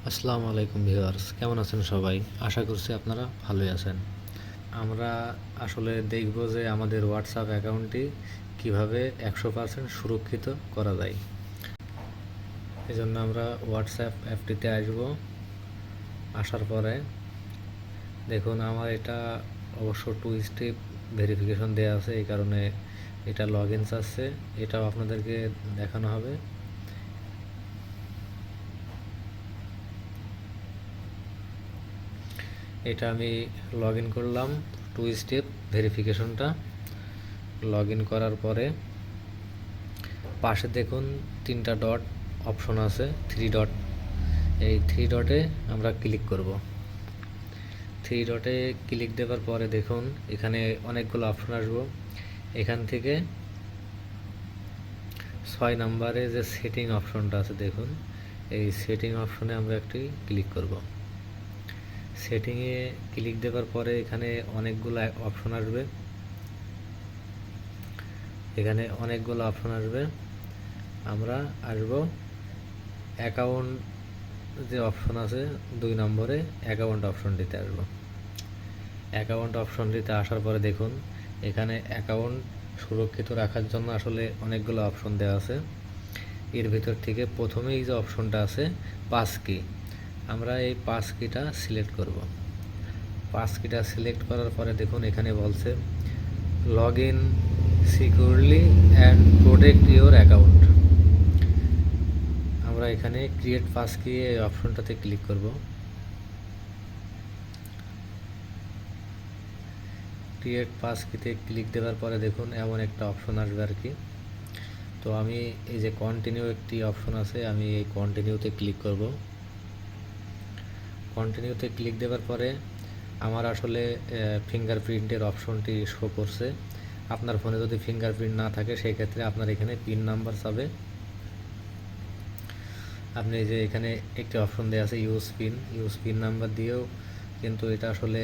আসসালামু আলাইকুম ভিউয়ার্স, কেমন আছেন সবাই? আশা করছি আপনারা ভালোই আছেন। আমরা আসলে দেখব যে আমাদের হোয়াটসঅ্যাপ অ্যাকাউন্টটি কিভাবে 100% সুরক্ষিত করা যায়। এজন্য আমরা হোয়াটসঅ্যাপ অ্যাপটিতে আসব। আসার পরে দেখুন আমার এটা অবশ্য 2 স্টেপ ভেরিফিকেশন দেওয়া আছে, এই কারণে এটা লগ ইন চাচ্ছে। এটাও আপনাদেরকে দেখানো হবে। এটা আমি লগ ইন করলাম, 2 স্টেপ ভেরিফিকেশনটা লগ ইন করার পরে পাশে দেখুন 3টা ডট অপশন আছে, 3 ডট। এই 3 ডটে আমরা ক্লিক করব। 3 ডটে ক্লিক দেওয়ার পরে দেখুন এখানে অনেকগুলো অপশন আসবো। এখান থেকে 6 নম্বরে যে সেটিং অপশনটা আছে দেখুন, এই সেটিং অপশনে আমরা একটি ক্লিক করব। সেটিংয়ে ক্লিক দেওয়ার পরে এখানে অনেকগুলো অপশন আসবে। আমরা আসব অ্যাকাউন্ট যে অপশন আছে 2 নম্বরে অ্যাকাউন্ট অপশনটিতে আসব। অ্যাকাউন্ট অপশনটিতে আসার পরে দেখুন এখানে অ্যাকাউন্ট সুরক্ষিত রাখার জন্য আসলে অনেকগুলো অপশন দেওয়া আছে। এর ভিতর থেকে প্রথমেই যে অপশনটা আছে পাস কি, আমরা এই পাস কিটা সিলেক্ট করব। পাস কিটা সিলেক্ট করার পরে দেখুন এখানে বলছে log in securely and protect your account. আমরা এখানে ক্রিয়েট পাস কি এই অপশনটাতে ক্লিক করব। ক্রিয়েট পাস কিতে ক্লিক দেওয়ার পরে দেখুন এমন একটা অপশন আসবে আর কি। তো আমি এই যে কন্টিনিউ একটি অপশন আছে, আমি এই কন্টিনিউতে ক্লিক করব। কন্টিনিউতে ক্লিক দেওয়ার পরে আমার আসলে ফিঙ্গারপ্রিন্টের অপশনটি শো করছে। আপনার ফোনে যদি ফিঙ্গারপ্রিন্ট না থাকে সেই ক্ষেত্রে আপনার এখানে পিন নাম্বার চাবে। আপনি যে এখানে একটি অপশন দেওয়া আছে ইউজ পিন নাম্বার দিয়েও কিন্তু এটা আসলে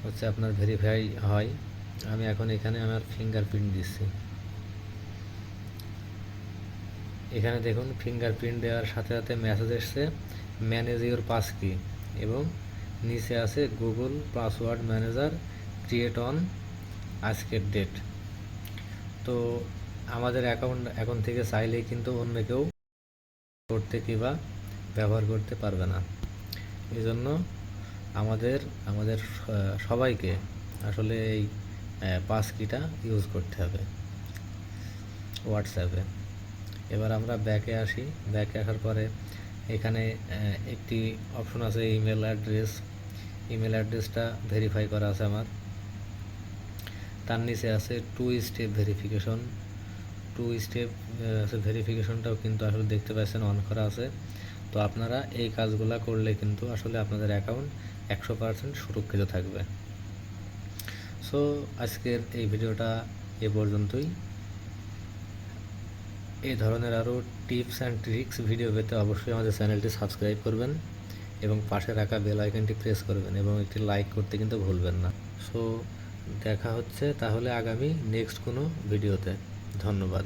হচ্ছে আপনার ভেরিফাই হয়। আমি এখন এখানে আমার ফিঙ্গারপ্রিন্ট দিচ্ছি। এখানে দেখুন ফিঙ্গারপ্রিন্ট দেওয়ার সাথে সাথে মেসেজ এসছে ম্যানেজ ইউর পাস কি, এবং নিচে আছে Google password manager create on আজকের ডেট। তো আমাদের অ্যাকাউন্ট এখন থেকে চাইলেই কিন্তু অন্য কেউ করতে কিংবা ব্যবহার করতে পারবে না। এই জন্য আমাদের আমাদের সবাইকে আসলে এই পাস কিটা ইউজ করতে হবে হোয়াটসঅ্যাপে। এবার আমরা ব্যাকে আসি। ব্যাকে আসার পরে এখানে একটি অপশন আছে ইমেল অ্যাড্রেস। ইমেল অ্যাড্রেসটা ভেরিফাই করা আছে আমার। তার নিচে আছে 2 স্টেপ ভেরিফিকেশন। 2 স্টেপ ভেরিফিকেশনটাও কিন্তু আসলে দেখতে পাচ্ছেন অন করা আছে। তো আপনারা এই কাজগুলো করলে কিন্তু আসলে আপনাদের অ্যাকাউন্ট 100% সুরক্ষিত থাকবে। সো আজকের এই ভিডিওটা এ পর্যন্তই। এই ধরনের আরও টিপস অ্যান্ড ট্রিক্স ভিডিও পেতে অবশ্যই আমাদের চ্যানেলটি সাবস্ক্রাইব করবেন এবং পাশে রাখা বেল আইকনটি প্রেস করবেন এবং একটি লাইক করতে কিন্তু ভুলবেন না। সো দেখা হচ্ছে তাহলে আগামী নেক্সট কোনো ভিডিওতে। ধন্যবাদ।